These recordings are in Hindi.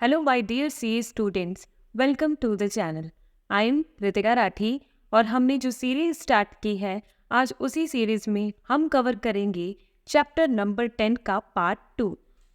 Hello, my dear CA students. Welcome to the channel. I am Ritika Rathi और हमने जो सीरीज स्टार्ट की है आज उसी सीरीज में हम कवर करेंगे चैप्टर नंबर 10 का पार्ट 2।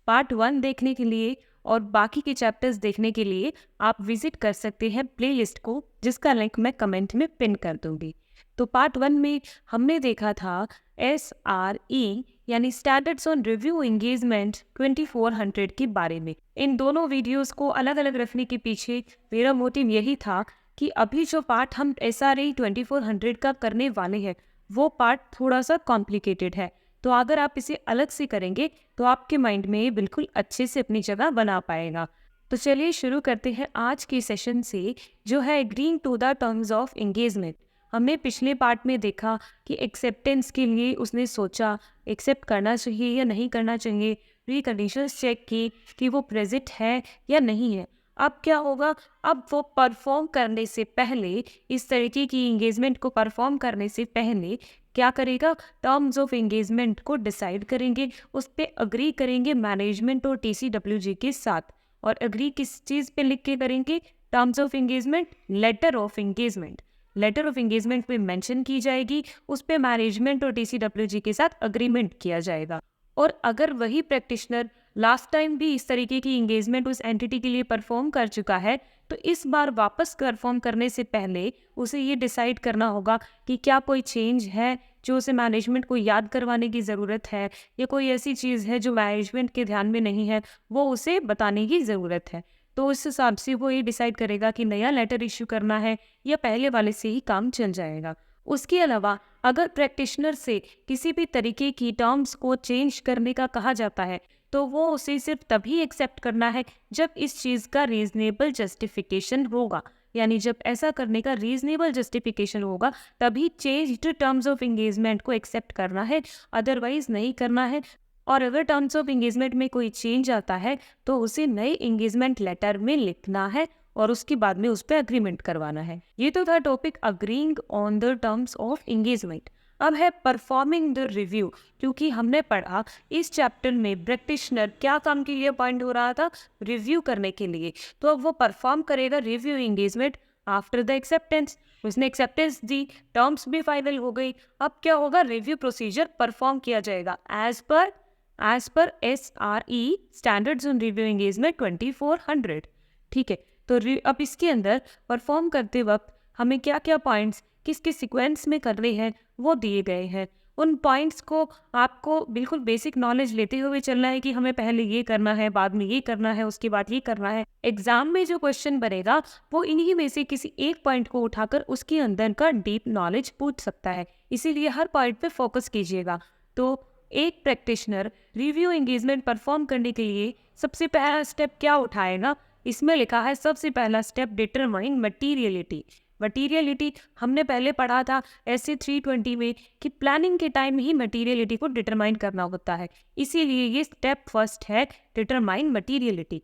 पार्ट 1 देखने के लिए और बाकी के चैप्टर्स देखने के लिए आप विजिट कर सकते हैं प्लेलिस्ट को, जिसका लिंक मैं कमेंट में पिन कर दूंगी। तो पार्ट 1 में हमने देखा था SRE यानी स्टैंडर्ड्स ऑन रिव्यू एंगेजमेंट 2400 के बारे में। इन दोनों वीडियोस को अलग अलग रखने के पीछे मेरा मोटिव यही था कि अभी जो पार्ट हम SRE 2400 का करने वाले हैं वो पार्ट थोड़ा सा कॉम्प्लिकेटेड है, तो अगर आप इसे अलग से करेंगे तो आपके माइंड में ये बिल्कुल अच्छे से अपनी जगह बना पाएगा। तो चलिए शुरू करते हैं आज के सेशन से, जो है agreeing to the terms of engagement. हमने पिछले पार्ट में देखा कि एक्सेप्टेंस के लिए उसने सोचा एक्सेप्ट करना चाहिए या नहीं करना चाहिए, प्री कंडीशंस चेक की कि वो प्रेजेंट है या नहीं है। अब क्या होगा, अब वो परफॉर्म करने से पहले, इस तरीके की एंगेजमेंट को परफॉर्म करने से पहले क्या करेगा, टर्म्स ऑफ एंगेजमेंट को डिसाइड करेंगे, उस पर अग्री करेंगे मैनेजमेंट और TCWG के साथ। और अग्री किस चीज़ पे लिख के करेंगे, terms of engagement, letter of engagement. Letter of engagement पे मेंशन की जाएगी, उस पे मैनेजमेंट और TCWG के साथ अग्रीमेंट किया जाएगा। और अगर वही प्रैक्टिशनर लास्ट टाइम भी इस तरीके की एंगेजमेंट उस एंटिटी के लिए परफॉर्म कर चुका है, तो इस बार वापस परफॉर्म करने से पहले उसे ये डिसाइड करना होगा कि क्या कोई चेंज है जो उसे मैनेजमेंट को याद करवाने की ज़रूरत है, या कोई ऐसी चीज़ है जो मैनेजमेंट के ध्यान में नहीं है, वो उसे बताने की ज़रूरत है। तो उस हिसाब से वो ये डिसाइड करेगा कि नया लेटर इश्यू करना है या पहले वाले से ही काम चल जाएगा। उसके अलावा अगर प्रैक्टिशनर से किसी भी तरीके की टर्म्स को चेंज करने का कहा जाता है, तो वो उसे सिर्फ तभी एक्सेप्ट करना है जब इस चीज़ का रीजनेबल जस्टिफिकेशन होगा। यानी जब ऐसा करने का रीजनेबल जस्टिफिकेशन होगा तभी चेंज्ड टर्म्स ऑफ एंगेजमेंट को एक्सेप्ट करना है, अदरवाइज नहीं करना है। और अगर टर्म्स ऑफ एंगेजमेंट में कोई चेंज आता है तो उसे नए एंगेजमेंट लेटर में लिखना है और उसके बाद में उस पर अग्रीमेंट करवाना है। ये तो था topic agreeing on the terms of engagement. अब है परफॉर्मिंग द रिव्यू, क्योंकि हमने पढ़ा इस चैप्टर में प्रैक्टिशनर क्या काम के लिए अपॉइंट हो रहा था, रिव्यू करने के लिए। तो अब वो परफॉर्म करेगा review engagement after the acceptance. उसने एक्सेप्टेंस दी, टर्म्स भी फाइनल हो गई। अब क्या होगा, रिव्यू प्रोसीजर परफॉर्म किया जाएगा as per SRE standards on review engagement 2400। ठीक है, तो अब इसके अंदर परफॉर्म करते वक्त हमें क्या क्या पॉइंट्स किस किस सीक्वेंस में कर रहे हैं वो दिए गए हैं। उन पॉइंट्स को आपको बिल्कुल बेसिक नॉलेज लेते हुए चलना है कि हमें पहले ये करना है, बाद में ये करना है, उसके बाद ये करना है। एग्जाम में जो क्वेश्चन बनेगा वो इन्हीं में से किसी एक पॉइंट को उठाकर उसके अंदर का डीप नॉलेज पूछ सकता है, इसीलिए हर पॉइंट पे फोकस कीजिएगा। तो एक प्रैक्टिशनर रिव्यू एंगेजमेंट परफॉर्म करने के लिए सबसे पहला स्टेप क्या उठाएगा, इसमें लिखा है सबसे पहला स्टेप डिटरमाइन मटीरियलिटी। मटीरियलिटी हमने पहले पढ़ा था SC 320 में कि प्लानिंग के टाइम ही मटीरियलिटी को डिटरमाइन करना होता है, इसीलिए ये स्टेप फर्स्ट है, डिटरमाइन मटीरियलिटी।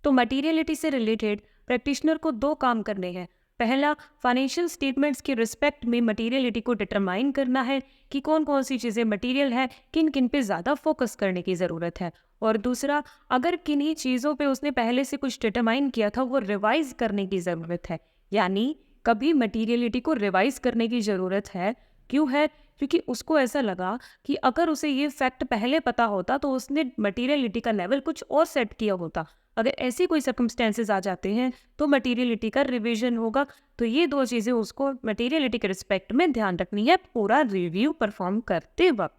तो मटीरियलिटी से रिलेटेड प्रैक्टिशनर को दो काम करने हैं। पहला, फाइनेंशियल स्टेटमेंट्स के रिस्पेक्ट में मटीरियलिटी को डिटरमाइन करना है कि कौन कौन सी चीज़ें मटीरियल है, किन किन पे ज़्यादा फोकस करने की ज़रूरत है। और दूसरा, अगर किन्हीं चीज़ों पे उसने पहले से कुछ डिटरमाइन किया था वो रिवाइज करने की ज़रूरत है। यानी कभी मटीरियलिटी को रिवाइज करने की ज़रूरत है, क्यों है, क्योंकि उसको ऐसा लगा कि अगर उसे ये फैक्ट पहले पता होता तो उसने मटीरियलिटी का लेवल कुछ और सेट किया होता। अगर ऐसी कोई सर्कमस्टेंसेस आ जाते हैं तो मटीरियलिटी का रिवीजन होगा। तो ये दो चीज़ें उसको मटीरियलिटी के रिस्पेक्ट में ध्यान रखनी है पूरा रिव्यू परफॉर्म करते वक्त।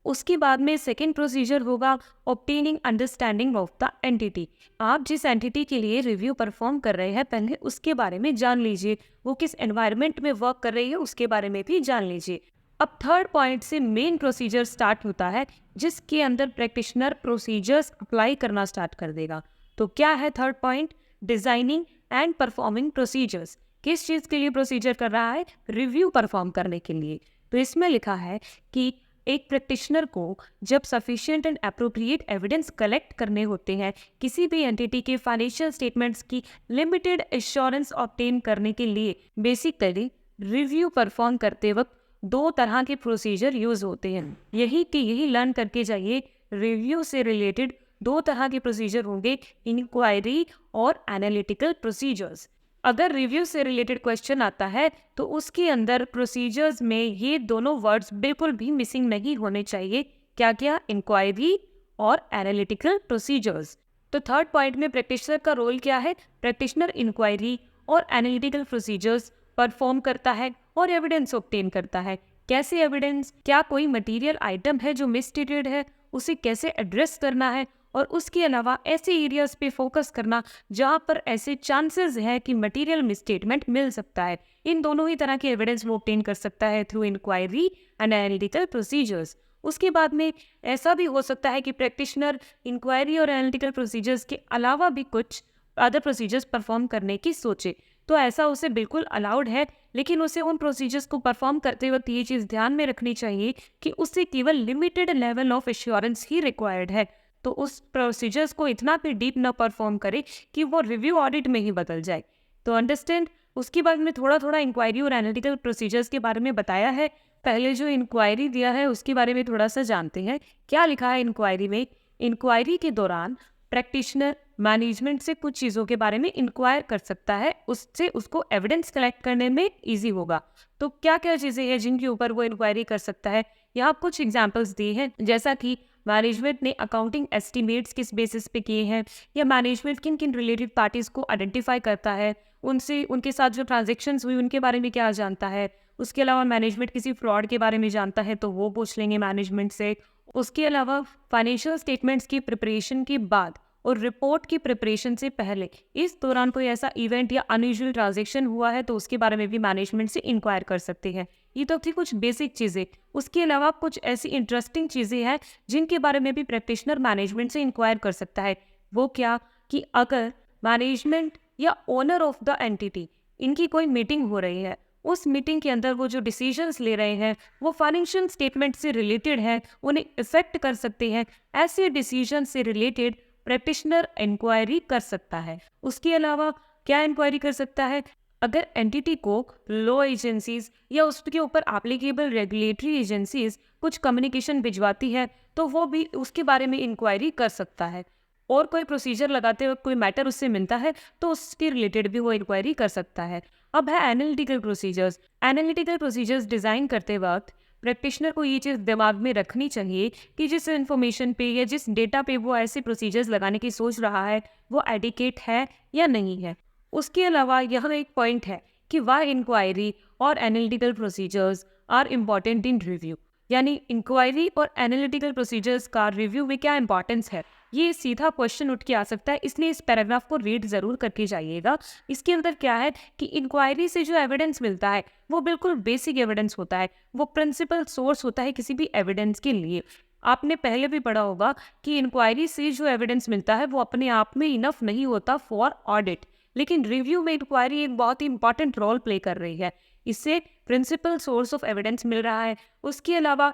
उसके बाद में सेकेंड प्रोसीजर होगा obtaining understanding of the entity. आप जिस एंटिटी के लिए रिव्यू परफॉर्म कर रहे हैं पहले उसके बारे में जान लीजिए, वो किस एनवायरनमेंट में वर्क कर रही है उसके बारे में भी जान लीजिए। अब थर्ड पॉइंट से मेन प्रोसीजर स्टार्ट होता है, जिसके अंदर प्रैक्टिशनर प्रोसीजर्स अप्लाई करना स्टार्ट कर देगा। तो क्या है third point, designing and performing procedures. किस चीज़ के लिए प्रोसीजर कर रहा है, रिव्यू परफॉर्म करने के लिए। तो इसमें लिखा है कि एक प्रैक्टिशनर को जब sufficient and appropriate evidence collect करने होते हैं किसी भी एंटिटी के फाइनेंशियल स्टेटमेंट्स की लिमिटेड एश्योरेंस ऑब्टेन करने के लिए, बेसिकली रिव्यू परफॉर्म करते वक्त दो तरह के प्रोसीजर यूज होते हैं। यही लर्न करके जाइए, रिव्यू से रिलेटेड दो तरह के प्रोसीजर होंगे, इंक्वायरी और एनालिटिकल प्रोसीजर्स। अगर रिव्यू से रिलेटेड क्वेश्चन आता है तो उसके अंदर प्रोसीजर्स में ये दोनों वर्ड्स बिल्कुल भी मिसिंग नहीं होने चाहिए। क्या क्या? इंक्वायरी और एनालिटिकल प्रोसीजर्स। तो थर्ड पॉइंट में प्रैक्टिशनर का रोल क्या है? प्रैक्टिशनर इंक्वायरी और एनालिटिकल प्रोसीजर्स परफॉर्म करता है और एविडेंस ऑब्टेन करता है। कैसे एविडेंस? क्या कोई मटेरियल आइटम है जो मिसस्टेटेड है, उसे कैसे एड्रेस करना है, और उसके अलावा ऐसे एरियाज पे फोकस करना जहां पर ऐसे चांसेस है कि मटेरियल मिसस्टेटमेंट मिल सकता है। इन दोनों ही तरह के एविडेंस वो ऑब्टेन कर सकता है through inquiry and analytical procedures. उसके बाद में ऐसा भी हो सकता है कि प्रैक्टिशनर इंक्वायरी और एनालिटिकल प्रोसीजर्स के अलावा भी कुछ अदर प्रोसीजर्स परफॉर्म करने की सोचे, तो ऐसा उसे बिल्कुल अलाउड है, लेकिन उसे उन प्रोसीजर्स को परफॉर्म करते वक्त ये चीज़ ध्यान में रखनी चाहिए कि उससे केवल limited level of assurance he required है। तो उस प्रोसीजर्स को इतना भी डीप न परफॉर्म करे कि वो रिव्यू ऑडिट में ही बदल जाए। तो अंडरस्टैंड। उसके बाद में थोड़ा थोड़ा इंक्वायरी और एनालिटिकल प्रोसीजर्स के बारे में बताया है। पहले जो इंक्वायरी दिया है उसके बारे में थोड़ा सा जानते हैं। क्या लिखा है इंक्वायरी में? इंक्वायरी के दौरान प्रैक्टिशनर मैनेजमेंट से कुछ चीज़ों के बारे में इंक्वायर कर सकता है, उससे उसको एविडेंस कलेक्ट करने में ईजी होगा। तो क्या क्या चीज़ें हैं जिनके ऊपर वो इंक्वायरी कर सकता है? यहाँ कुछ एग्जाम्पल्स दिए हैं, जैसा कि मैनेजमेंट ने अकाउंटिंग एस्टिमेट्स किस बेसिस पे किए हैं, या मैनेजमेंट किन किन रिलेटेड पार्टीज़ को आइडेंटिफाई करता है, उनसे उनके साथ जो ट्रांजेक्शन्स हुई उनके बारे में क्या जानता है। उसके अलावा मैनेजमेंट किसी फ्रॉड के बारे में जानता है तो वो पूछ लेंगे मैनेजमेंट से। उसके अलावा फाइनेंशियल स्टेटमेंट्स की प्रिपरेशन के बाद और रिपोर्ट की प्रिपरेशन से पहले इस दौरान कोई ऐसा इवेंट या अनयूजुअल ट्रांजैक्शन हुआ है तो उसके बारे में भी मैनेजमेंट से इंक्वायर कर सकते हैं। ये तो थी कुछ बेसिक चीज़ें। उसके अलावा कुछ ऐसी इंटरेस्टिंग चीज़ें हैं जिनके बारे में भी प्रैक्टिशनर मैनेजमेंट से इंक्वायर कर सकता है। वो क्या? कि अगर मैनेजमेंट या ओनर ऑफ द एंटिटी इनकी कोई मीटिंग हो रही है, उस मीटिंग के अंदर वो जो डिसीजंस ले रहे हैं वो फाइनेंशियल स्टेटमेंट से रिलेटेड है, उन्हें इफेक्ट कर सकते हैं, ऐसे डिसीजन से रिलेटेड प्रैक्टिशनर इंक्वायरी कर सकता है। उसके अलावा क्या इंक्वायरी कर सकता है? अगर एंटिटी को लॉ एजेंसीज या उसके ऊपर एप्लीकेबल रेगुलेटरी एजेंसीज कुछ कम्युनिकेशन भिजवाती है तो वो भी उसके बारे में इंक्वायरी कर सकता है। और कोई प्रोसीजर लगाते वक्त कोई मैटर उससे मिलता है तो उसके रिलेटेड भी वो इंक्वायरी कर सकता है। अब है analytical procedures. Analytical procedures design करते वक्त प्रैक्टिशनर को ये चीज़ दिमाग में रखनी चाहिए कि जिस इन्फॉर्मेशन पे या जिस डेटा पे वो ऐसे प्रोसीजर्स लगाने की सोच रहा है वो एडिकेट है या नहीं है। उसके अलावा यहाँ एक पॉइंट है कि वाई इंक्वायरी और analytical procedures are important in review, यानी इंक्वायरी और एनालिटिकल प्रोसीजर्स का रिव्यू में क्या इंपॉर्टेंस है। ये सीधा क्वेश्चन उठ के आ सकता है, इसलिए इस पैराग्राफ को रीड ज़रूर करके जाइएगा। इसके अंदर क्या है कि इंक्वायरी से जो एविडेंस मिलता है वो बिल्कुल बेसिक एविडेंस होता है, वो प्रिंसिपल सोर्स होता है किसी भी एविडेंस के लिए। आपने पहले भी पढ़ा होगा कि इंक्वायरी से जो एविडेंस मिलता है वो अपने आप में इनफ नहीं होता फॉर ऑडिट, लेकिन रिव्यू में इंक्वायरी एक बहुत ही इंपॉर्टेंट रोल प्ले कर रही है। इससे प्रिंसिपल सोर्स ऑफ एविडेंस मिल रहा है। उसके अलावा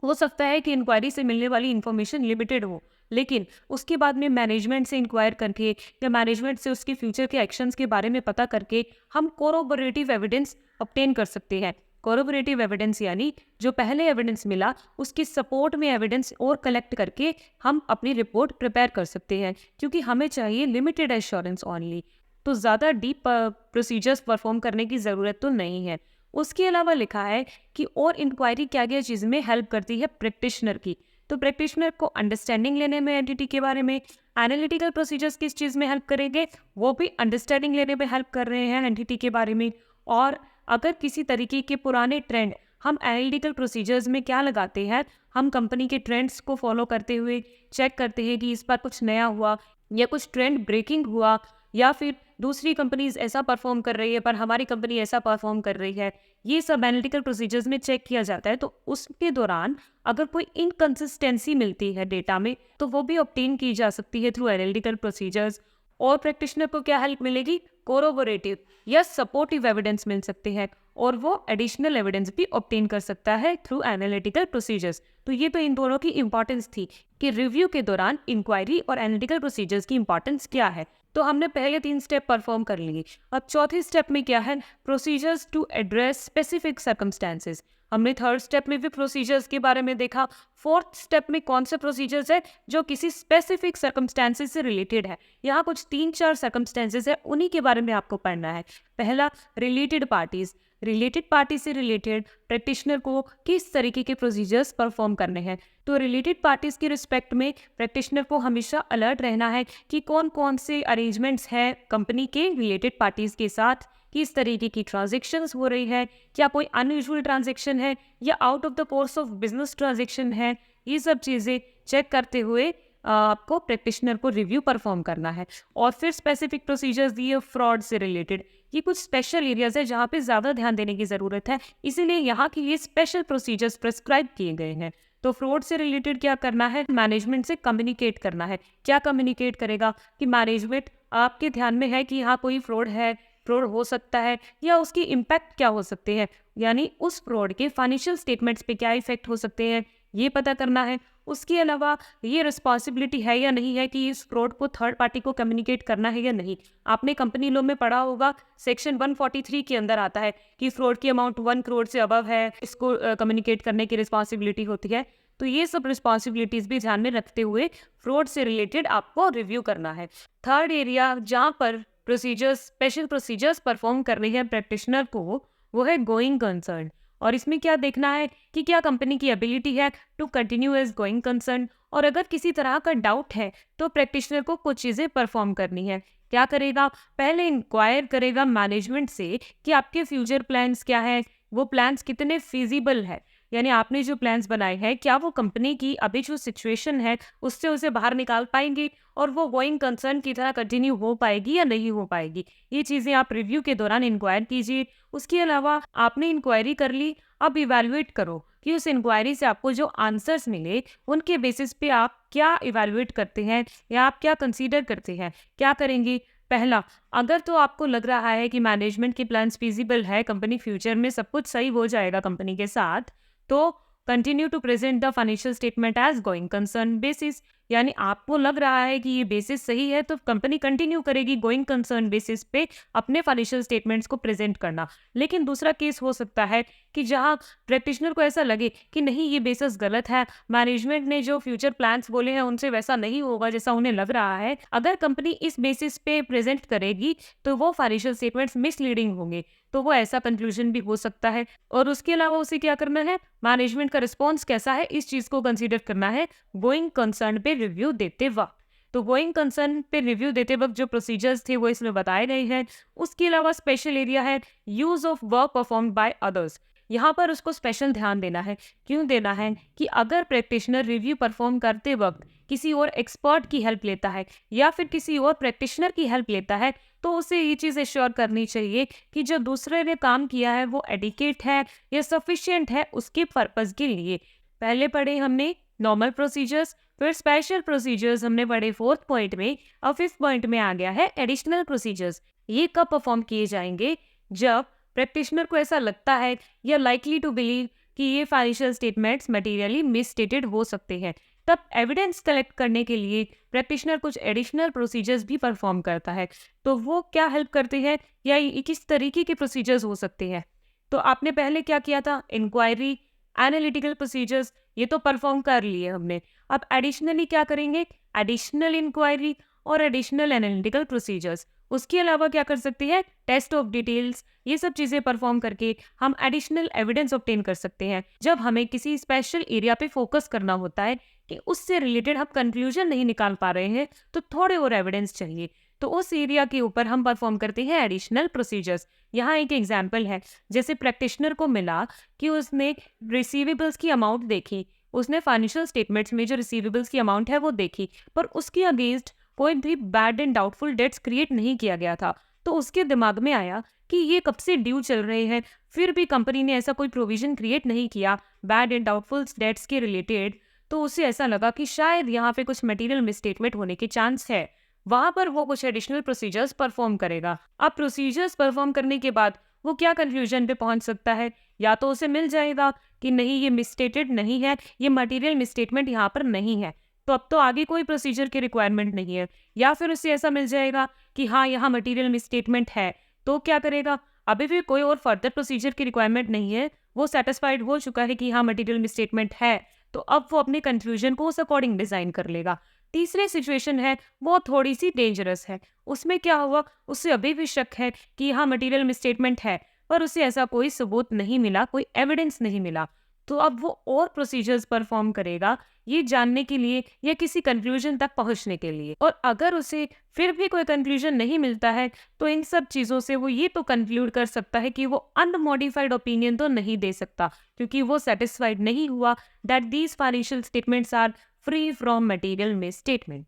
हो सकता है कि इंक्वायरी से मिलने वाली इंफॉर्मेशन लिमिटेड हो, लेकिन उसके बाद में मैनेजमेंट से इंक्वायर करके या मैनेजमेंट से उसके फ्यूचर के एक्शंस के बारे में पता करके हम कोरोबोरेटिव एविडेंस ऑब्टेन कर सकते हैं। कोरोबोरेटिव एविडेंस यानी जो पहले एविडेंस मिला उसके सपोर्ट में एविडेंस और कलेक्ट करके हम अपनी रिपोर्ट प्रिपेयर कर सकते हैं, क्योंकि हमें चाहिए लिमिटेड एश्योरेंस ओनली, तो ज़्यादा डीप प्रोसीजर्स परफॉर्म करने की ज़रूरत तो नहीं है। उसके अलावा लिखा है कि और इंक्वायरी क्या क्या चीज़ में हेल्प करती है प्रैक्टिशनर की। तो प्रैक्टिशनर को अंडरस्टैंडिंग लेने में एंटिटी के बारे में, एनालिटिकल प्रोसीजर्स किस चीज़ में हेल्प करेंगे, वो भी अंडरस्टैंडिंग लेने में हेल्प कर रहे हैं एंटिटी के बारे में। और अगर किसी तरीके के पुराने ट्रेंड हम एनालिटिकल प्रोसीजर्स में क्या लगाते हैं, हम कंपनी के ट्रेंड्स को फॉलो करते हुए चेक करते हैं कि इस बार कुछ नया हुआ या कुछ ट्रेंड ब्रेकिंग हुआ, या फिर दूसरी कंपनीज ऐसा परफॉर्म कर रही है पर हमारी कंपनी ऐसा परफॉर्म कर रही है, ये सब एनालिटिकल प्रोसीजर्स में चेक किया जाता है। तो उसके दौरान अगर कोई इनकंसिस्टेंसी मिलती है डेटा में तो वो भी ऑब्टेन की जा सकती है थ्रू एनालिटिकल प्रोसीजर्स। और प्रैक्टिशनर को क्या हेल्प मिलेगी? कोरोबोरेटिव या सपोर्टिव एविडेंस मिल सकते हैं। और वो एडिशनल एविडेंस भी ऑब्टेन कर सकता है थ्रू एनालिटिकल प्रोसीजर्स। तो ये तो इन दोनों की इंपॉर्टेंस थी कि रिव्यू के दौरान इंक्वायरी और एनालिटिकल प्रोसीजर्स की इंपॉर्टेंस क्या है। तो हमने पहले 3 स्टेप परफॉर्म कर लिए। अब चौथे स्टेप में क्या है, procedures to address specific circumstances. हमने थर्ड स्टेप में भी प्रोसीजर्स के बारे में देखा। फोर्थ स्टेप में कौन से प्रोसीजर्स है जो किसी स्पेसिफिक सर्कमस्टेंसेस से रिलेटेड है। यहाँ कुछ 3-4 सर्कमस्टेंसेस है, उन्हीं के बारे में आपको पढ़ना है। पहला, रिलेटेड पार्टीज। रिलेटेड पार्टी से रिलेटेड प्रैक्टिशनर को किस तरीके के प्रोसीजर्स परफॉर्म करने हैं। तो रिलेटेड पार्टीज के रिस्पेक्ट में प्रैक्टिशनर को हमेशा अलर्ट रहना है कि कौन कौन से अरेंजमेंट्स हैं कंपनी के रिलेटेड पार्टीज के साथ, किस तरीके की ट्रांजेक्शन्स हो रही है, क्या कोई अनयूजुअल ट्रांजेक्शन है या out of the course of business transaction है। ये सब चीज़ें चेक करते हुए आपको प्रैक्टिशनर को रिव्यू परफॉर्म करना है। और फिर स्पेसिफिक प्रोसीजर्स दिए फ्रॉड से रिलेटेड। ये कुछ स्पेशल एरियाज है जहाँ पे ज़्यादा ध्यान देने की ज़रूरत है, इसीलिए यहाँ के लिए स्पेशल प्रोसीजर्स प्रेस्क्राइब किए गए हैं। तो फ्रॉड से रिलेटेड क्या करना है, मैनेजमेंट से कम्युनिकेट करना है। क्या कम्युनिकेट करेगा कि मैनेजमेंट आपके ध्यान में है कि यहाँ कोई फ्रॉड है, फ्रॉड हो सकता है या उसकी इम्पैक्ट क्या हो सकते हैं, यानी उस फ्रॉड के फाइनेंशियल स्टेटमेंट्स पे क्या इफेक्ट हो सकते हैं, ये पता करना है। उसके अलावा ये रिस्पॉन्सिबिलिटी है या नहीं है कि इस फ्रॉड को थर्ड पार्टी को कम्युनिकेट करना है या नहीं। आपने कंपनी लॉ में पढ़ा होगा, सेक्शन 143 के अंदर आता है कि फ्रॉड की अमाउंट 1 करोड़ से अबव है, इसको कम्युनिकेट करने की रिस्पॉन्सिबिलिटी होती है। तो ये सब रिस्पॉन्सिबिलिटीज भी ध्यान में रखते हुए फ्रॉड से रिलेटेड आपको रिव्यू करना है। थर्ड एरिया जहाँ पर प्रोसीजर्स, स्पेशल प्रोसीजर्स परफॉर्म करने हैं प्रैक्टिशनर को, वो है गोइंग कंसर्न। और इसमें क्या देखना है कि क्या कंपनी की एबिलिटी है to continue as going concern. और अगर किसी तरह का डाउट है तो प्रैक्टिशनर को कुछ चीज़ें परफॉर्म करनी है। क्या करेगा, पहले इंक्वायर करेगा मैनेजमेंट से कि आपके फ्यूचर प्लान्स क्या है, वो प्लान्स कितने फिजिबल है, यानी आपने जो प्लान्स बनाए हैं क्या वो कंपनी की अभी जो सिचुएशन है उससे उसे बाहर निकाल पाएंगे और वो गोइंग कंसर्न की तरह कंटिन्यू हो पाएगी या नहीं हो पाएगी। ये चीज़ें आप रिव्यू के दौरान इंक्वायर कीजिए। उसके अलावा आपने इंक्वायरी कर ली, अब इवैल्यूएट करो कि उस इंक्वायरी से आपको जो आंसर्स मिले उनके बेसिस पे आप क्या इवैल्यूएट करते हैं या आप क्या कंसीडर करते हैं। क्या करेंगे, पहला, अगर तो आपको लग रहा है कि मैनेजमेंट के प्लान्स फिजिबल है, कंपनी फ्यूचर में सब कुछ सही हो जाएगा कंपनी के साथ, तो continue to present the financial statement as going concern basis. यानी आपको लग रहा है कि ये बेसिस सही है तो कंपनी कंटिन्यू करेगी गोइंग कंसर्न बेसिस पे अपने फाइनेंशियल स्टेटमेंट्स को प्रेजेंट करना। लेकिन दूसरा केस हो सकता है कि जहां प्रैक्टिशनर को ऐसा लगे कि नहीं ये बेसिस गलत है, मैनेजमेंट ने जो फ्यूचर प्लान्स बोले हैं उनसे वैसा नहीं होगा जैसा उन्हें लग रहा है। अगर कंपनी इस बेसिस पे प्रेजेंट करेगी तो वो फाइनेंशियल स्टेटमेंट्स मिसलीडिंग होंगे, तो वो ऐसा कंक्लूजन भी हो सकता है। और उसके अलावा उसे क्या करना है, मैनेजमेंट का रिस्पॉन्स कैसा है इस चीज को कंसीडर करना है गोइंग कंसर्न पे रिव्यू देते वक्त। तो गोइंग कंसर्न पे रिव्यू देते वक्त जो प्रोसीजर्स थे वो इसमें बताए गए हैं। उसके अलावा स्पेशल एरिया है use of work performed by others. यहाँ पर उसको स्पेशल ध्यान देना है। क्यों देना है कि अगर प्रैक्टिशनर रिव्यू परफॉर्म करते वक्त किसी और एक्सपर्ट की हेल्प लेता है या फिर किसी और प्रैक्टिशनर की हेल्प लेता है तो उसे ये चीज़ एश्योर करनी चाहिए कि जो दूसरे ने काम किया है वो एडिकेट है या सफिशिएंट है उसके पर्पस के लिए। पहले पढ़े हमने नॉर्मल प्रोसीजर्स, फिर स्पेशल प्रोसीजर्स हमने पढ़े 4th पॉइंट में, और 5th पॉइंट में आ गया है एडिशनल प्रोसीजर्स। ये कब परफॉर्म किए जाएंगे, जब प्रैक्टिशनर को ऐसा लगता है या लाइकली टू बिलीव कि ये फाइनेंशियल स्टेटमेंट्स मटेरियली मिसस्टेटेड हो सकते हैं। तब एविडेंस कलेक्ट करने के लिए प्रैक्टिशनर कुछ एडिशनल प्रोसीजर्स भी परफॉर्म करता है। तो वो क्या हेल्प करते हैं या ये किस तरीके के प्रोसीजर्स हो सकते हैं। तो आपने पहले क्या किया था, इंक्वायरी, एनालिटिकल प्रोसीजर्स, ये तो परफॉर्म कर लिए हमने। अब एडिशनली क्या करेंगे, एडिशनल इंक्वायरी और एडिशनल एनालिटिकल प्रोसीजर्स। उसके अलावा क्या कर सकते हैं, टेस्ट ऑफ डिटेल्स, ये सब चीज़ें परफॉर्म करके हम एडिशनल एविडेंस ऑब्टेन कर सकते हैं। जब हमें किसी स्पेशल एरिया पे फोकस करना होता है कि उससे रिलेटेड हम कंक्लूजन नहीं निकाल पा रहे हैं तो थोड़े और एविडेंस चाहिए, तो उस एरिया के ऊपर हम परफॉर्म करते हैं एडिशनल प्रोसीजर्स। यहाँ एक एग्जाम्पल है, जैसे प्रैक्टिशनर को मिला कि उसने रिसीवेबल्स की अमाउंट देखी, उसने फाइनेंशियल स्टेटमेंट्स में जो रिसीवेबल्स की अमाउंट है वो देखी, पर उसके अगेंस्ट कोई भी bad and doubtful debts create नहीं किया गया था। तो उसके दिमाग में आया कि ये कब से ड्यू चल रहे हैं, फिर भी कंपनी ने ऐसा कोई प्रोविजन क्रिएट नहीं किया बैड एंड डाउटफुल डेट्स के रिलेटेड। तो उसे ऐसा लगा कि शायद यहाँ पे कुछ मटेरियल मिसस्टेटमेंट होने के चांस है। वहां पर वो कुछ एडिशनल प्रोसीजर्स परफॉर्म करेगा। अब प्रोसीजर्स परफॉर्म करने के बाद वो क्या कंक्लूजन पे पहुंच सकता है? या तो उसे मिल जाएगा कि नहीं, ये मिसस्टेटेड नहीं है, ये मटेरियल मिसस्टेटमेंट यहाँ पर नहीं है, तो अब तो आगे कोई प्रोसीजर की रिक्वायरमेंट नहीं है। या फिर उसे ऐसा मिल जाएगा कि हाँ, यहाँ मटेरियल मिसस्टेटमेंट है, तो क्या करेगा? अभी भी कोई और फर्दर प्रोसीजर की रिक्वायरमेंट नहीं है, वो सेटिस्फाइड हो चुका है कि हाँ, मटेरियल मिसस्टेटमेंट है, तो अब वो अपने कंक्लूजन को उस अकॉर्डिंग डिजाइन कर लेगा। तीसरी सिचुएशन है, वो थोड़ी सी डेंजरस है। उसमें क्या हुआ, उसे अभी भी शक है कि हाँ, मटेरियल मिसस्टेटमेंट है, पर उसे ऐसा कोई सबूत नहीं मिला, कोई एविडेंस नहीं मिला। तो अब वो और प्रोसीजर्स परफॉर्म करेगा ये जानने के लिए या किसी कंक्लूजन तक पहुंचने के लिए। और अगर उसे फिर भी कोई कंक्लूजन नहीं मिलता है, तो इन सब चीज़ों से वो ये तो कंक्लूड कर सकता है कि वो अनमॉडिफाइड ओपिनियन तो नहीं दे सकता, क्योंकि वो सेटिस्फाइड नहीं हुआ that these financial statements are free from material misstatement.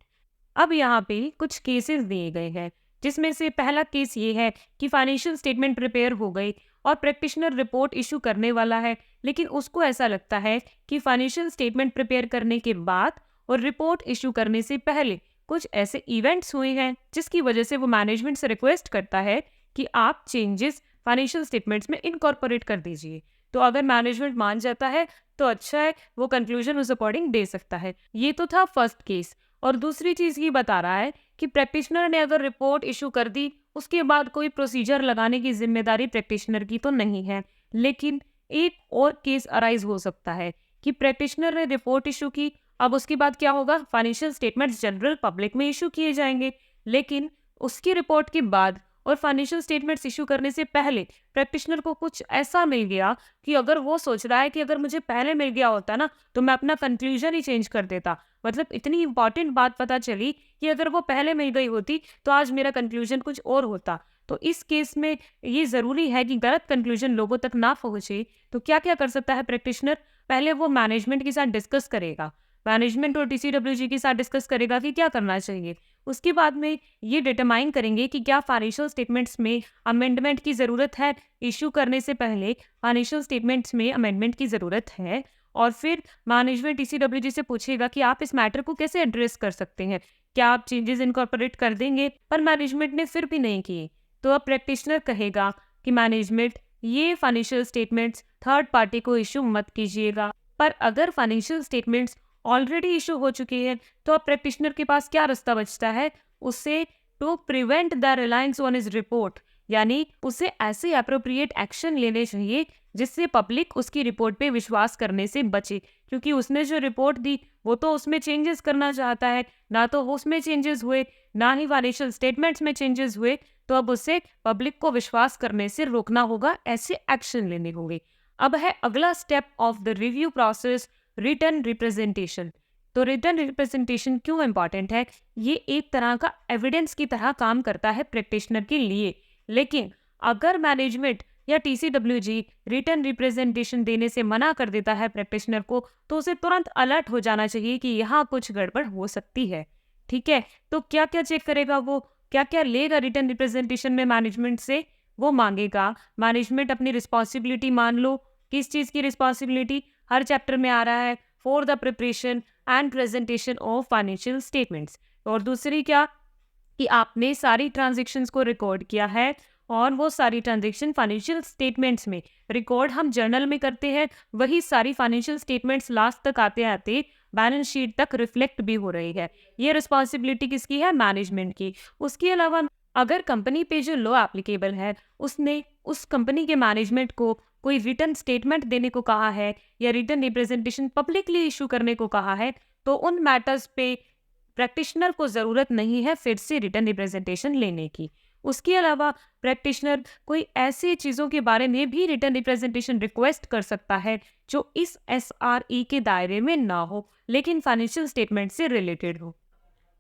अब यहाँ पे कुछ केसेस दिए गए हैं, जिसमें से पहला केस ये है कि फाइनेंशियल स्टेटमेंट प्रिपेयर हो गई और प्रैक्टिशनर रिपोर्ट इशू करने वाला है, लेकिन उसको ऐसा लगता है कि फाइनेंशियल स्टेटमेंट प्रिपेयर करने के बाद और रिपोर्ट इशू करने से पहले कुछ ऐसे इवेंट्स हुए हैं जिसकी वजह से वो मैनेजमेंट से रिक्वेस्ट करता है कि आप चेंजेस फाइनेंशियल स्टेटमेंट्स में इनकॉर्पोरेट कर दीजिए। तो अगर मैनेजमेंट मान जाता है तो अच्छा है, वो कंक्लूजन उस अकॉर्डिंग दे सकता है। ये तो था फर्स्ट केस। और दूसरी चीज़ ये बता रहा है कि प्रैक्टिशनर ने अगर रिपोर्ट इशू कर दी, उसके बाद कोई प्रोसीजर लगाने की जिम्मेदारी प्रैक्टिशनर की तो नहीं है। लेकिन एक और केस अराइज हो सकता है कि प्रैक्टिशनर ने रिपोर्ट इशू की, अब उसके बाद क्या होगा, फाइनेंशियल स्टेटमेंट्स जनरल पब्लिक में इशू किए जाएंगे। लेकिन उसकी रिपोर्ट के बाद और फाइनेंशियल स्टेटमेंट्स इशू करने से पहले प्रैक्टिशनर को कुछ ऐसा मिल गया कि अगर वो सोच रहा है कि अगर मुझे पहले मिल गया होता ना, तो मैं अपना कंक्लूजन ही चेंज कर देता। मतलब इतनी इंपॉर्टेंट बात पता चली कि अगर वो पहले मिल गई होती तो आज मेरा कंक्लूजन कुछ और होता। तो इस केस में ये ज़रूरी है कि गलत कंक्लूजन लोगों तक ना पहुंचे। तो क्या क्या कर सकता है प्रैक्टिशनर? पहले वो मैनेजमेंट के साथ डिस्कस करेगा, मैनेजमेंट और टीसीडब्ल्यूजी के साथ डिस्कस करेगा कि क्या करना चाहिए। उसके बाद में ये डिटरमाइन करेंगे कि क्या फाइनेंशियल स्टेटमेंट्स में अमेंडमेंट की ज़रूरत है, इशू करने से पहले फाइनेंशियल स्टेटमेंट्स में अमेंडमेंट की ज़रूरत है। और फिर मैनेजमेंट टीसीडब्ल्यूजी से पूछेगा कि आप इस मैटर को कैसे एड्रेस कर सकते हैं, क्या आप चेंजेस इनकॉर्पोरेट कर देंगे। पर मैनेजमेंट ने फिर भी नहीं किए, तो अब प्रैक्टिशनर कहेगा कि मैनेजमेंट, ये फाइनेंशियल स्टेटमेंट्स थर्ड पार्टी को इशू मत कीजिएगा। पर अगर फाइनेंशियल स्टेटमेंट्स ऑलरेडी इशू हो चुकी है, तो अब प्रैक्टिशनर के पास क्या रास्ता बचता है? उसे to prevent the reliance on his report, यानी उसे ऐसे अप्रोप्रिएट एक्शन लेने चाहिए जिससे पब्लिक उसकी रिपोर्ट पे विश्वास करने से बचे। क्योंकि उसने जो रिपोर्ट दी वो तो उसमें चेंजेस करना चाहता है, ना तो उसमें चेंजेस हुए, ना ही फाइनेंशियल स्टेटमेंट्स में चेंजेस हुए। तो अब उसे पब्लिक को विश्वास करने से रोकना होगा, ऐसे एक्शन लेने होंगे। अब है अगला step of the review process, written representation. तो रिटन रिप्रेजेंटेशन क्यों इंपॉर्टेंट है? ये एक तरह का एविडेंस की तरह काम करता है प्रैक्टिशनर के लिए। लेकिन अगर मैनेजमेंट या टीसीडब्ल्यूजी रिटन रिप्रेजेंटेशन देने से मना कर देता है प्रैक्टिशनर को, तो उसे तुरंत अलर्ट हो जाना चाहिए कि यहाँ कुछ गड़बड़ हो सकती है। ठीक है, तो क्या क्या चेक करेगा वो, क्या क्या लेगा रिटन रिप्रेजेंटेशन में मैनेजमेंट से? वो मांगेगा मैनेजमेंट अपनी रिस्पॉन्सिबिलिटी मान लो। किस चीज़ की रिस्पॉन्सिबिलिटी? हर चैप्टर में आ रहा है, for the preparation and presentation of financial statements. और दूसरी क्या, कि आपने सारी ट्रांजेक्शन्स को रिकॉर्ड किया है और वो सारी ट्रांजेक्शन फाइनेंशियल स्टेटमेंट्स में रिकॉर्ड हम जर्नल में करते हैं, वही सारी फाइनेंशियल स्टेटमेंट्स लास्ट तक आते आते बैलेंस शीट तक रिफ्लेक्ट भी हो रही है। ये रिस्पॉन्सिबिलिटी किसकी है? मैनेजमेंट की। उसके अलावा अगर कंपनी पे जो लॉ एप्लीकेबल है उसने उस कंपनी के मैनेजमेंट को कोई रिटर्न स्टेटमेंट देने को कहा है या रिटर्न रिप्रेजेंटेशन पब्लिकली इशू करने को कहा है, तो उन मैटर्स पे प्रैक्टिशनर को ज़रूरत नहीं है फिर से रिटर्न रिप्रेजेंटेशन लेने की। उसके अलावा प्रैक्टिशनर कोई ऐसी चीज़ों के बारे में भी रिटर्न रिप्रेजेंटेशन रिक्वेस्ट कर सकता है जो इस एसआरई के दायरे में ना हो, लेकिन फाइनेंशियल स्टेटमेंट से रिलेटेड हो।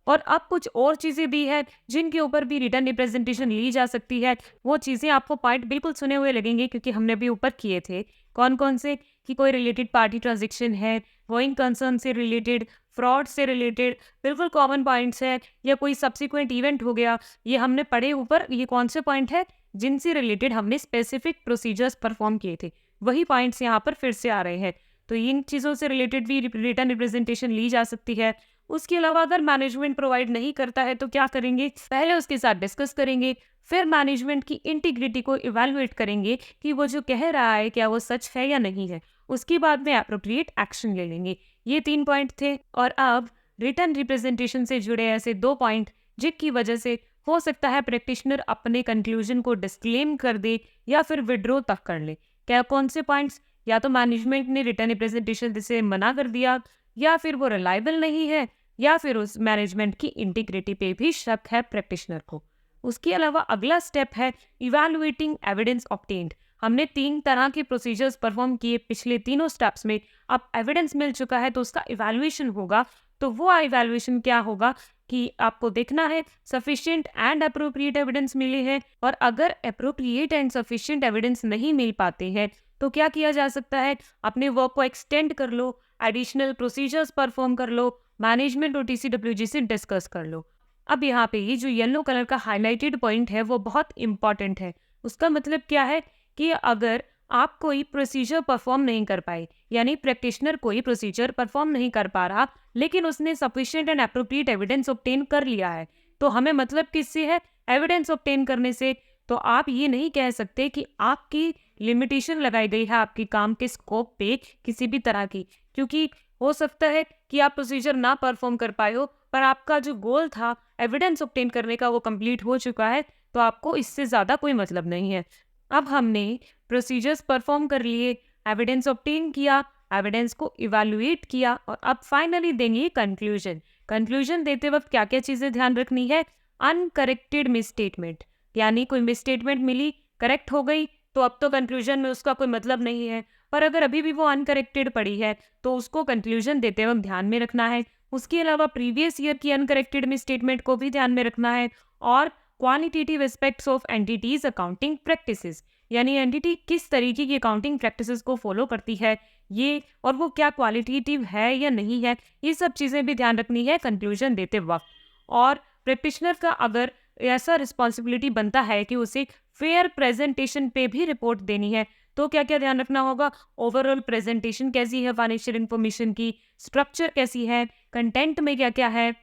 और अब कुछ और चीज़ें दी है जिनके ऊपर भी रिटर्न रिप्रेजेंटेशन ली जा सकती है। वो चीज़ें आपको पॉइंट बिल्कुल सुने हुए लगेंगे, क्योंकि हमने भी ऊपर किए थे। कौन कौन से? कि कोई रिलेटेड पार्टी ट्रांजेक्शन है, गोइंग कंसर्न से रिलेटेड, फ्रॉड से रिलेटेड, बिल्कुल कॉमन पॉइंट्स है, या कोई सब्सिक्वेंट इवेंट हो गया। ये हमने पढ़े ऊपर। ये कौन से पॉइंट है? जिनसे रिलेटेड हमने स्पेसिफिक प्रोसीजर्स परफॉर्म किए थे, वही पॉइंट्स यहाँ पर फिर से आ रहे हैं। तो इन चीज़ों से रिलेटेड भी रिटर्न रिप्रेजेंटेशन ली जा सकती है। उसके अलावा अगर मैनेजमेंट प्रोवाइड नहीं करता है तो क्या करेंगे, पहले उसके साथ डिस्कस करेंगे, फिर मैनेजमेंट की इंटीग्रिटी को इवैल्यूएट करेंगे कि वो जो कह रहा है क्या वो सच है या नहीं है। उसके बाद में एप्रोप्रिएट एक्शन ले लेंगे। ये 3 पॉइंट थे। और अब रिटर्न रिप्रेजेंटेशन से जुड़े ऐसे 2 पॉइंट जिनकी वजह से हो सकता है प्रैक्टिशनर अपने कंक्लूजन को डिस्क्लेम कर दे या फिर विड्रॉ तक कर ले। क्या कौन से पॉइंट्स, या तो मैनेजमेंट ने रिटर्न रिप्रेजेंटेशन से मना कर दिया, या फिर वो रिलायबल नहीं है, या फिर उस मैनेजमेंट की इंटीग्रिटी पे भी शक है प्रैक्टिशनर को। उसके अलावा अगला स्टेप है इवैल्यूएटिंग एविडेंस ऑब्टेन्ड। हमने 3 तरह के प्रोसीजर्स परफॉर्म किए पिछले तीनों स्टेप्स में। अब एविडेंस मिल चुका है तो उसका इवैल्यूएशन होगा। तो वो इवैल्यूएशन क्या होगा कि आपको देखना है सफिशिएंट एंड अप्रोप्रिएट एविडेंस मिले हैं, और अगर अप्रोप्रिएट एंड सफिशिएंट एविडेंस नहीं मिल पाते हैं तो क्या किया जा सकता है, अपने वर्क को एक्सटेंड कर लो, एडिशनल प्रोसीजर्स परफॉर्म कर लो, मैनेजमेंट और TCWG से डिस्कस कर लो। अब यहाँ पे ये जो येलो कलर का हाईलाइटेड पॉइंट है वो बहुत इंपॉर्टेंट है। उसका मतलब क्या है कि अगर आप कोई प्रोसीजर परफॉर्म नहीं कर पाए, यानी प्रैक्टिशनर कोई प्रोसीजर परफॉर्म नहीं कर पा रहा लेकिन उसने sufficient and appropriate evidence obtain कर लिया है, तो हमें मतलब किससे है, एविडेंस ऑब्टेन करने से। तो आप ये नहीं कह सकते कि आपकी लिमिटेशन लगाई गई है आपके काम के स्कोप पे किसी भी तरह की, क्योंकि हो सकता है कि आप प्रोसीजर ना परफॉर्म कर पाए हो पर आपका जो गोल था एविडेंस ऑब्टेन करने का वो कंप्लीट हो चुका है, तो आपको इससे ज़्यादा कोई मतलब नहीं है। अब हमने प्रोसीजर्स परफॉर्म कर लिए, एविडेंस ऑब्टेन किया, एविडेंस को इवैल्यूएट किया, और अब फाइनली देंगे कंक्लूजन। कंक्लूजन देते वक्त क्या क्या चीज़ें ध्यान रखनी है, अनकरेक्टेड मिसस्टेटमेंट, यानी कोई मिसस्टेटमेंट मिली, करेक्ट हो गई तो अब तो कंक्लूजन में उसका कोई मतलब नहीं है, पर अगर अभी भी वो अनकरेक्टेड पड़ी है तो उसको कंक्लूजन देते वक्त ध्यान में रखना है। उसके अलावा प्रीवियस ईयर की अनकरेक्टेड मिसस्टेटमेंट को भी ध्यान में रखना है, और qualitative aspects of entities accounting practices, यानी एंटिटी किस तरीके की अकाउंटिंग प्रैक्टिसेस को फॉलो करती है ये, और वो क्या क्वालिटेटिव है या नहीं है, ये सब चीज़ें भी ध्यान रखनी है कंक्लूजन देते वक्त। और प्रैक्टिशनर का अगर ऐसा रिस्पॉन्सिबिलिटी बनता है कि उसे फेयर प्रेजेंटेशन पे भी रिपोर्ट देनी है, तो क्या क्या ध्यान रखना होगा, ओवरऑल प्रेजेंटेशन कैसी है फाइनेंशियल इन्फॉर्मेशन की, स्ट्रक्चर कैसी है, कंटेंट में क्या क्या है,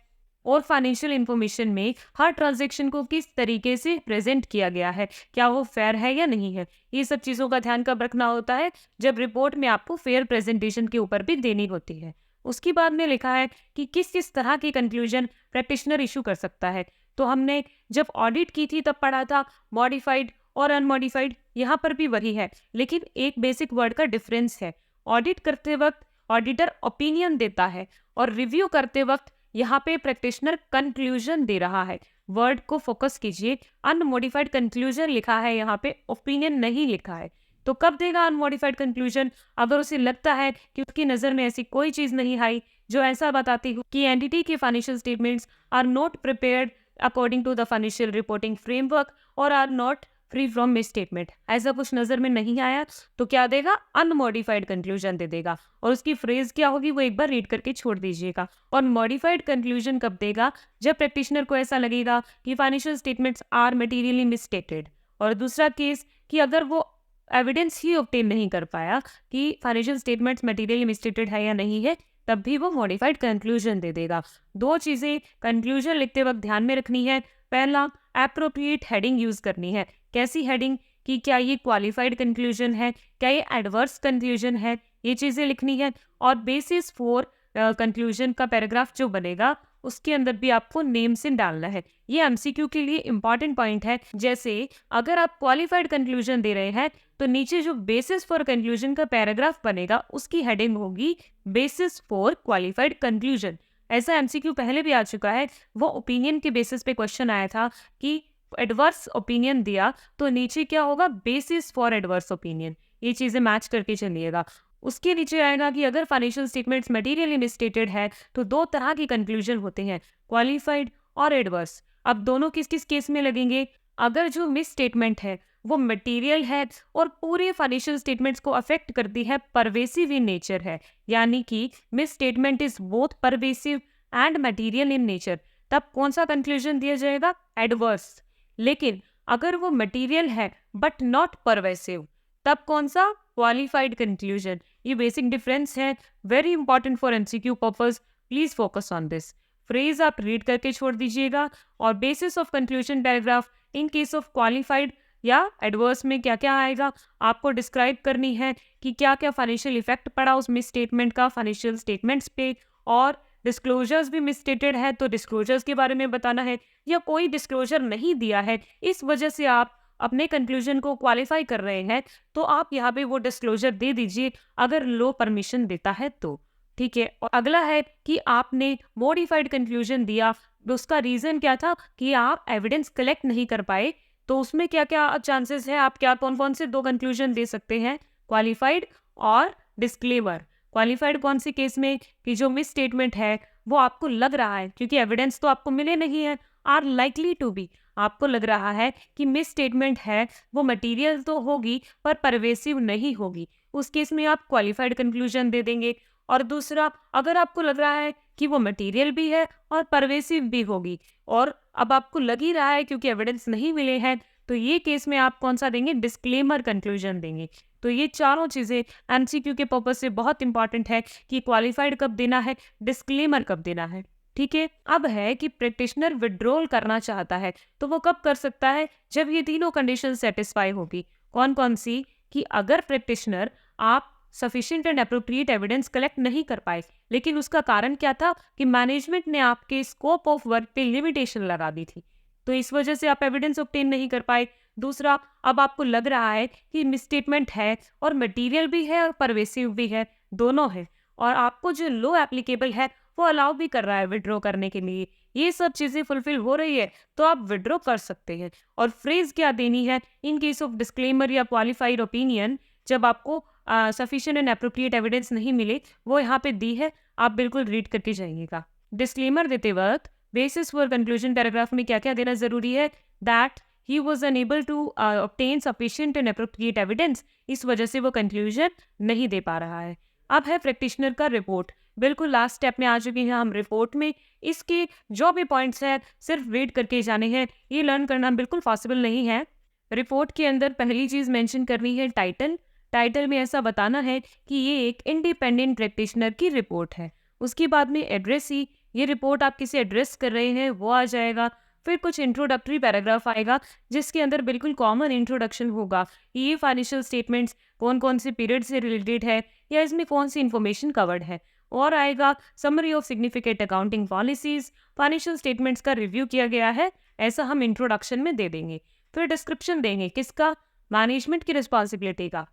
और फाइनेंशियल इन्फॉर्मेशन में हर ट्रांजैक्शन को किस तरीके से प्रेजेंट किया गया है, क्या वो फेयर है या नहीं है। ये सब चीज़ों का ध्यान कब रखना होता है, जब रिपोर्ट में आपको फेयर प्रेजेंटेशन के ऊपर भी देनी होती है। उसके बाद में लिखा है कि किस किस तरह की कंक्लूजन प्रैक्टिशनर इशू कर सकता है। तो हमने जब ऑडिट की थी तब पढ़ा था मॉडिफाइड और अनमॉडिफाइड, यहाँ पर भी वही है, लेकिन एक बेसिक वर्ड का डिफरेंस है। ऑडिट करते वक्त ऑडिटर ओपिनियन देता है, और रिव्यू करते वक्त यहाँ पे प्रैक्टिशनर कंक्लूजन दे रहा है। वर्ड को फोकस कीजिए, अनमॉडिफाइड कंक्लूजन लिखा है, यहाँ पे ओपिनियन नहीं लिखा है। तो कब देगा अनमॉडिफाइड कंक्लूजन, अगर उसे लगता है कि उसकी नज़र में ऐसी कोई चीज़ नहीं आई जो ऐसा बताती हो कि एंटिटी के financial statements are not prepared according to the financial reporting framework और are not free from misstatement, ऐसा कुछ नजर में नहीं आया, तो क्या देगा, अनमॉडिफाइड कंक्लूजन दे देगा। और उसकी फ्रेज क्या होगी वो एक बार रीड करके छोड़ दीजिएगा। और मॉडिफाइड कंक्लूजन कब देगा, जब प्रैक्टिशनर को ऐसा लगेगा कि financial statements are materially misstated. और दूसरा केस कि अगर वो एविडेंस ही ऑब्टेन नहीं कर पाया कि फाइनेंशियल स्टेटमेंट्स मटेरियली मिसस्टेटेड है या नहीं है, तब भी वो मॉडिफाइड कंक्लूजन दे देगा। 2 चीज़ें कंक्लूजन लिखते वक्त ध्यान में रखनी है। पहला, एप्रोप्रिएट हेडिंग यूज़ करनी है। कैसी हेडिंग, कि क्या ये क्वालिफाइड कंक्लूजन है, क्या ये एडवर्स कंक्लूजन है, ये चीज़ें लिखनी है। और बेसिस फॉर कंक्लूजन का पैराग्राफ जो बनेगा उसके अंदर भी आपको नेम से डालना है। ये एमसीक्यू के लिए इंपॉर्टेंट पॉइंट है। जैसे अगर आप क्वालिफाइड कंक्लूजन दे रहे हैं तो नीचे जो बेसिस फॉर कंक्लूजन का पैराग्राफ बनेगा उसकी हेडिंग होगी बेसिस फॉर क्वालिफाइड कंक्लूजन। ऐसा एमसीक्यू पहले भी आ चुका है, वो ओपिनियन के बेसिस पे क्वेश्चन आया था कि एडवर्स ओपिनियन दिया तो नीचे क्या होगा, बेसिस फॉर एडवर्स ओपिनियन। ये चीज़ें मैच करके चलिएगा। उसके नीचे आएगा कि अगर फाइनेंशियल स्टेटमेंट्स मटेरियली मिसस्टेटेड है तो 2 तरह के कंक्लूजन होते हैं, क्वालिफाइड और एडवर्स। अब दोनों किस किस केस में लगेंगे, अगर जो मिस स्टेटमेंट है वो मटेरियल है और पूरे फाइनेंशियल स्टेटमेंट्स को अफेक्ट करती है, परवेसिव इन नेचर है, यानी कि miss statement is both pervasive and material in nature, तब कौन सा कंक्लूजन दिया जाएगा, एडवर्स। लेकिन अगर वो मटेरियल है बट नॉट परवेसिव, तब कौन सा, क्वालिफाइड कंक्लूजन। ये बेसिक डिफरेंस है, very important for MCQ purpose. Please focus on this. Phrase आप रीड करके छोड़ दीजिएगा। और basis of conclusion paragraph in case of qualified या एडवर्स में क्या क्या आएगा आपको डिस्क्राइब करनी है कि क्या क्या फाइनेंशियल इफेक्ट पड़ा उस मिस स्टेटमेंट का फाइनेंशियल स्टेटमेंट्स पे, और डिस्क्लोजर्स भी मिसस्टेटेड है तो डिस्क्लोजर्स के बारे में बताना है, या कोई डिस्क्लोजर नहीं दिया है इस वजह से आप अपने कंक्लूजन को क्वालिफाई कर रहे हैं, तो आप यहाँ पे वो डिस्क्लोजर दे दीजिए अगर लो परमिशन देता है तो। ठीक है। और अगला है कि आपने मॉडिफाइड कंक्लूजन दिया, उसका रीजन क्या था कि आप एविडेंस कलेक्ट नहीं कर पाए, तो उसमें क्या क्या चांसेस है, आप क्या कौन कौन से दो कंक्लूजन दे सकते हैं, क्वालिफाइड और डिस्क्लेमर। क्वालिफाइड कौन से केस में कि जो मिस स्टेटमेंट है वो आपको लग रहा है, क्योंकि एविडेंस तो आपको मिले नहीं है, आर लाइकली टू बी, आपको लग रहा है कि मिस स्टेटमेंट है वो मटेरियल तो होगी पर परवेसिव नहीं होगी, उस केस में आप क्वालिफाइड कंक्लूजन दे देंगे। और दूसरा, अगर आपको लग रहा है कि वो मटेरियल भी है और परवेसिव भी होगी, और अब आपको लग ही रहा है क्योंकि एविडेंस नहीं मिले हैं, तो ये केस में आप कौन सा देंगे, डिस्क्लेमर कंक्लूजन देंगे। तो ये चारों चीजें एमसीक्यू के पर्पज से बहुत इंपॉर्टेंट है कि क्वालिफाइड कब देना है, डिस्क्लेमर कब देना है। ठीक है। अब है कि प्रैक्टिशनर विड्रॉल करना चाहता है तो वो कब कर सकता है, जब ये तीनों कंडीशन सेटिस्फाई होगी। कौन कौन सी, कि अगर प्रैक्टिशनर आप sufficient and appropriate evidence collect नहीं कर पाए, लेकिन उसका कारण क्या था कि मैनेजमेंट ने आपके स्कोप ऑफ वर्क पे लिमिटेशन लगा दी थी, तो इस वजह से आप एविडेंस ऑब्टेन नहीं कर पाए। दूसरा, अब आपको लग रहा है कि मिसस्टेटमेंट है और मटेरियल भी है और परवेसिव भी है, दोनों है, और आपको जो लो एप्लीकेबल है वो अलाउ भी कर रहा है विड्रॉ करने के लिए, ये सब चीजें फुलफिल हो रही है तो आप विड्रॉ कर सकते हैं। और फ्रेज क्या देनी है इन केस ऑफ डिस्क्लेमर या क्वालिफाइड ओपिनियन, जब आपको सफिशिएंट एंड एप्रोप्रिएट एविडेंस नहीं मिले, वो यहाँ पे दी है, आप बिल्कुल रीड करके जाइएगा। डिस्क्लेमर देते वक्त बेसिस फॉर कंक्लूजन पैराग्राफ में क्या क्या देना जरूरी है, that he was unable to obtain sufficient and appropriate evidence, इस वजह से वो कंक्लूजन नहीं दे पा रहा है। अब है प्रैक्टिशनर का रिपोर्ट, बिल्कुल लास्ट स्टेप में आ चुके हैं हम रिपोर्ट में। इसके जो भी पॉइंट्स हैं सिर्फ रीड करके जाने हैं, ये लर्न करना बिल्कुल पॉसिबल नहीं है। रिपोर्ट के अंदर पहली चीज मेंशन करनी है टाइटल, टाइटल में ऐसा बताना है कि ये एक इंडिपेंडेंट प्रैक्टिशनर की रिपोर्ट है। उसके बाद में एड्रेस ही, ये रिपोर्ट आप किसे एड्रेस कर रहे हैं वो आ जाएगा। फिर कुछ इंट्रोडक्टरी पैराग्राफ आएगा जिसके अंदर बिल्कुल कॉमन इंट्रोडक्शन होगा, ये फाइनेंशियल स्टेटमेंट्स कौन कौन से पीरियड से रिलेटेड है या इसमें कौन सी इन्फॉर्मेशन कवर्ड है। और आएगा summary of significant accounting policies, financial statements का रिव्यू किया गया है, ऐसा हम इंट्रोडक्शन में दे देंगे। फिर डिस्क्रिप्शन देंगे किसका, मैनेजमेंट की रिस्पॉन्सिबिलिटी का।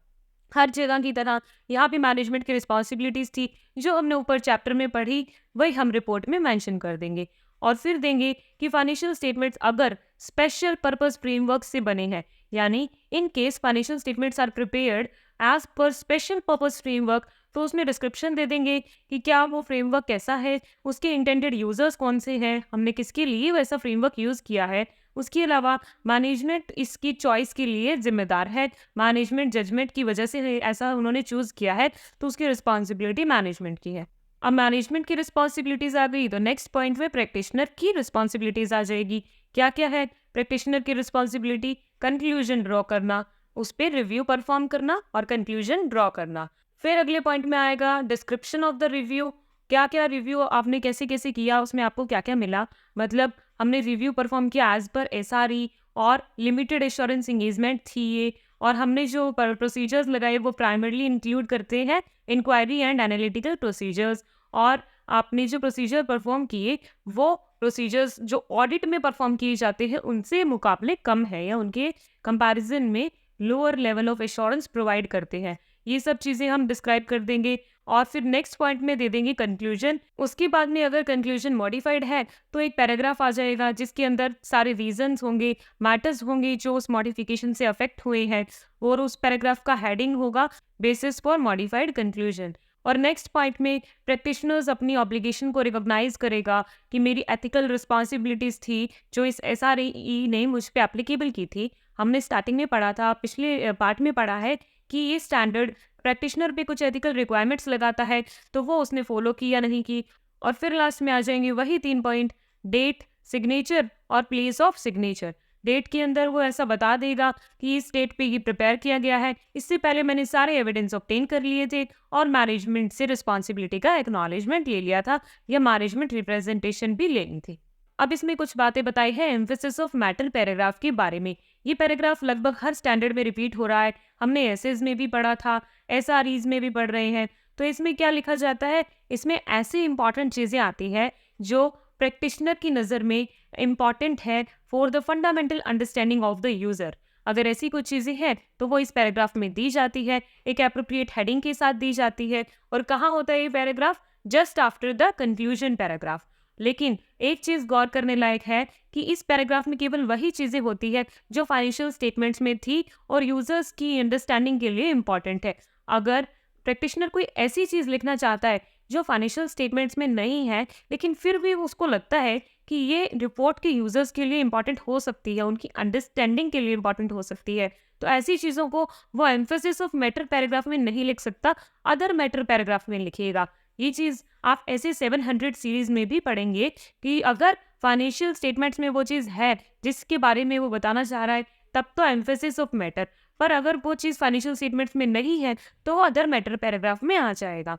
हर जगह की तरह यहाँ पे मैनेजमेंट की रिस्पॉन्सिबिलिटीज थी जो हमने ऊपर चैप्टर में पढ़ी, वही हम रिपोर्ट में मेंशन कर देंगे। और फिर देंगे कि फाइनेंशियल स्टेटमेंट्स अगर स्पेशल पर्पस फ्रेमवर्क से बने हैं, यानी in case financial statements are prepared as per special purpose framework, तो उसमें डिस्क्रिप्शन दे देंगे कि क्या वो फ्रेमवर्क कैसा है, उसके इंटेंडेड यूजर्स कौन से हैं, हमने किसके लिए वैसा फ्रेमवर्क यूज़ किया है। उसके अलावा मैनेजमेंट इसकी चॉइस के लिए जिम्मेदार है, मैनेजमेंट जजमेंट की वजह से ऐसा उन्होंने चूज़ किया है, तो उसकी रिस्पॉन्सिबिलिटी मैनेजमेंट की है। अब मैनेजमेंट की रिस्पॉन्सिबिलिटीज आ गई तो नेक्स्ट पॉइंट में प्रैक्टिशनर की रिस्पॉन्सिबिलिटीज आ जाएगी। क्या क्या है प्रैक्टिशनर की रिस्पॉन्सिबिलिटी, कंक्लूजन ड्रॉ करना, उस पर रिव्यू परफॉर्म करना और कंक्लूजन ड्रॉ करना। फिर अगले पॉइंट में आएगा डिस्क्रिप्शन ऑफ द रिव्यू, क्या क्या रिव्यू आपने कैसे कैसे किया, उसमें आपको क्या क्या मिला, मतलब हमने रिव्यू परफॉर्म किया एज पर एसआरई और लिमिटेड एश्योरेंस इंगेजमेंट थी ये, और हमने जो प्रोसीजर्स लगाए वो प्राइमरली इंक्लूड करते हैं इंक्वायरी एंड एनालिटिकल प्रोसीजर्स, और आपने जो प्रोसीजर परफॉर्म किए वो प्रोसीजर्स जो ऑडिट में परफॉर्म किए जाते हैं उनसे मुकाबले कम है या उनके कंपैरिजन में lower level of assurance provide करते हैं। ये सब चीज़ें हम डिस्क्राइब कर देंगे। और फिर नेक्स्ट पॉइंट में दे देंगे कंक्लूजन। उसके बाद में अगर कंक्लूजन मॉडिफाइड है तो एक पैराग्राफ आ जाएगा जिसके अंदर सारे रीजंस होंगे, मैटर्स होंगे जो उस मॉडिफिकेशन से अफेक्ट हुए हैं, और उस पैराग्राफ का हेडिंग होगा बेसिस फॉर मॉडिफाइड कंक्लूजन। और नेक्स्ट पॉइंट में प्रैक्टिशनर्स अपनी ऑब्लिगेशन को रिकॉग्नाइज करेगा कि मेरी एथिकल रिस्पॉन्सिबिलिटीज थी जो इस एसआरई ने मुझ पे एप्लीकेबल की थी। हमने स्टार्टिंग में पढ़ा था, पिछले पार्ट में पढ़ा है कि ये स्टैंडर्ड प्रैक्टिशनर पे कुछ एथिकल रिक्वायरमेंट्स लगाता है, तो वो उसने फॉलो की या नहीं की। और फिर लास्ट में आ जाएंगे वही 3 पॉइंट, डेट, सिग्नेचर और प्लेस ऑफ सिग्नेचर। डेट के अंदर वो ऐसा बता देगा कि इस डेट पे ये प्रिपेयर किया गया है, इससे पहले मैंने सारे एविडेंस ऑब्टेन कर लिए थे और मैनेजमेंट से रिस्पॉन्सिबिलिटी का एक्नॉलेजमेंट ले लिया था या मैनेजमेंट रिप्रेजेंटेशन भी लेनी थी। अब इसमें कुछ बातें बताई है एम्फेसिस ऑफ मैटर पैराग्राफ के बारे में। ये पैराग्राफ लगभग हर स्टैंडर्ड में रिपीट हो रहा है, हमने एसेज में भी पढ़ा था, एसआरईज में भी पढ़ रहे हैं। तो इसमें क्या लिखा जाता है, इसमें ऐसी इंपॉर्टेंट चीजें आती है जो प्रैक्टिशनर की नज़र में इम्पॉर्टेंट है for the fundamental understanding of the user. अगर ऐसी कुछ चीज़ें हैं तो वो इस पैराग्राफ में दी जाती है, एक एप्रोप्रिएट हेडिंग के साथ दी जाती है। और कहाँ होता है ये paragraph, just after the conclusion paragraph. लेकिन एक चीज़ गौर करने लायक है कि इस पैराग्राफ में केवल वही चीज़ें होती है जो फाइनेंशियल स्टेटमेंट्स में थी और यूजर्स की अंडरस्टैंडिंग के लिए इम्पॉर्टेंट है। अगर प्रैक्टिशनर कोई ऐसी चीज़ लिखना चाहता है जो फाइनेंशियल स्टेटमेंट्स में नहीं है लेकिन फिर भी उसको लगता है कि ये रिपोर्ट के यूजर्स के लिए इंपॉर्टेंट हो सकती है, उनकी अंडरस्टैंडिंग के लिए इंपॉर्टेंट हो सकती है, तो ऐसी चीज़ों को वो एम्फेसिस ऑफ मैटर पैराग्राफ में नहीं लिख सकता, अदर मैटर पैराग्राफ में लिखेगा। ये चीज़ आप ऐसे 700 सीरीज में भी पढ़ेंगे कि अगर फाइनेंशियल स्टेटमेंट्स में वो चीज़ है जिसके बारे में वो बताना चाह रहा है तब तो एम्फेसिस ऑफ मैटर, पर अगर वो चीज़ फाइनेंशियल स्टेटमेंट्स में नहीं है तो वो अदर मैटर पैराग्राफ में आ जाएगा।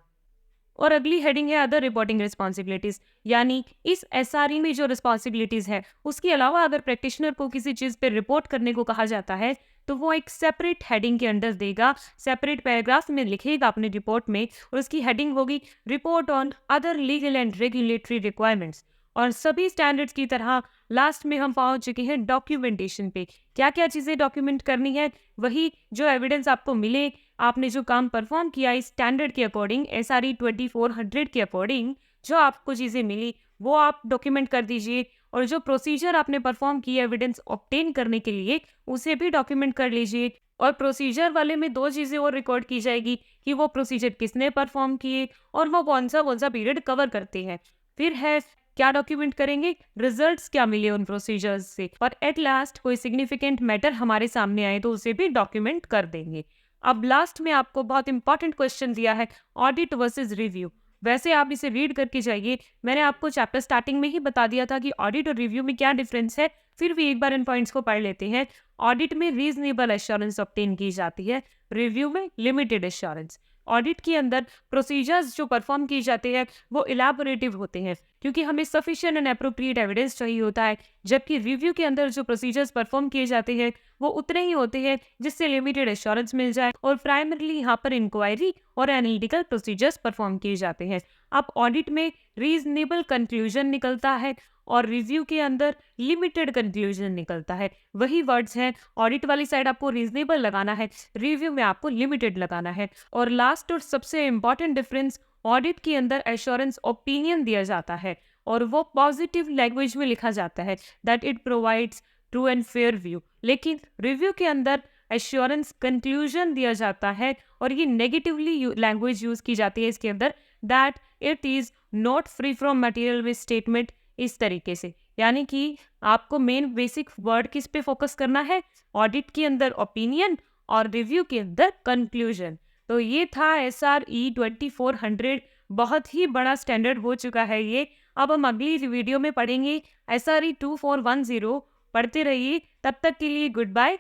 और अगली हेडिंग है अदर रिपोर्टिंग रिस्पॉन्सिबिलिटीज, यानी इस एसआरई में जो रिस्पॉन्सिबिलिटीज है उसके अलावा अगर प्रैक्टिशनर को किसी चीज़ पे रिपोर्ट करने को कहा जाता है तो वो एक सेपरेट हेडिंग के अंडर देगा, सेपरेट पैराग्राफ में लिखेगा अपने रिपोर्ट में, और उसकी हेडिंग होगी report on other legal and regulatory requirements. और सभी स्टैंडर्ड्स की तरह लास्ट में हम पहुंच चुके हैं डॉक्यूमेंटेशन पे। क्या क्या चीज़ें डॉक्यूमेंट करनी है, वही जो एविडेंस आपको मिले, आपने जो काम परफॉर्म किया इस स्टैंडर्ड के अकॉर्डिंग, एसआरई 2400 के अकॉर्डिंग जो आपको चीज़ें मिली वो आप डॉक्यूमेंट कर दीजिए, और जो प्रोसीजर आपने परफॉर्म किया एविडेंस ऑब्टेन करने के लिए उसे भी डॉक्यूमेंट कर लीजिए। और प्रोसीजर वाले में दो चीज़ें और रिकॉर्ड की जाएगी कि वो प्रोसीजर किसने परफॉर्म किए और वो कौन सा पीरियड कवर करते हैं। फिर है क्या डॉक्यूमेंट करेंगे, रिजल्ट्स क्या मिले उन प्रोसीजर्स से, और एट लास्ट कोई सिग्निफिकेंट मैटर हमारे सामने आए तो उसे भी डॉक्यूमेंट कर देंगे। अब लास्ट में आपको बहुत इंपॉर्टेंट क्वेश्चन दिया है, ऑडिट वर्सेस रिव्यू। वैसे आप इसे रीड करके जाइए, मैंने आपको चैप्टर स्टार्टिंग में ही बता दिया था कि ऑडिट और रिव्यू में क्या डिफरेंस है, फिर भी एक बार इन पॉइंट्स को पढ़ लेते हैं। ऑडिट में रीजनेबल एश्योरेंस ऑब्टेन की जाती है, रिव्यू में लिमिटेड एश्योरेंस। ऑडिट के अंदर प्रोसीजर्स जो परफॉर्म किए जाते हैं वो इलैबोरेटिव होते हैं क्योंकि हमें सफिशिएंट एंड एप्रोप्रिएट एविडेंस चाहिए होता है, जबकि रिव्यू के अंदर जो प्रोसीजर्स परफॉर्म किए जाते हैं वो उतने ही होते हैं जिससे लिमिटेड एश्योरेंस मिल जाए, और प्राइमरली यहाँ पर इंक्वायरी और एनालिटिकल प्रोसीजर्स परफॉर्म किए जाते हैं। अब ऑडिट में रीजनेबल कंक्लूजन निकलता है और रिव्यू के अंदर लिमिटेड कंक्लूजन निकलता है। वही वर्ड्स हैं, ऑडिट वाली साइड आपको रीजनेबल लगाना है, रिव्यू में आपको लिमिटेड लगाना है। और लास्ट और सबसे इंपॉर्टेंट डिफरेंस, ऑडिट के अंदर एश्योरेंस ओपिनियन दिया जाता है और वो पॉजिटिव लैंग्वेज में लिखा जाता है that it provides true and fair view, लेकिन रिव्यू के अंदर एश्योरेंस कंक्लूजन दिया जाता है और ये नेगेटिवली लैंग्वेज यूज की जाती है इसके अंदर, that it is not free from material with statement. इस तरीके से यानी कि आपको मेन बेसिक वर्ड किस पे फोकस करना है, ऑडिट के अंदर ओपिनियन और रिव्यू के अंदर कंक्लूजन। तो ये था SRE 2400, बहुत ही बड़ा स्टैंडर्ड हो चुका है ये। अब हम अगली वीडियो में पढ़ेंगे SRE 2410। पढ़ते रहिए, तब तक के लिए गुड बाय।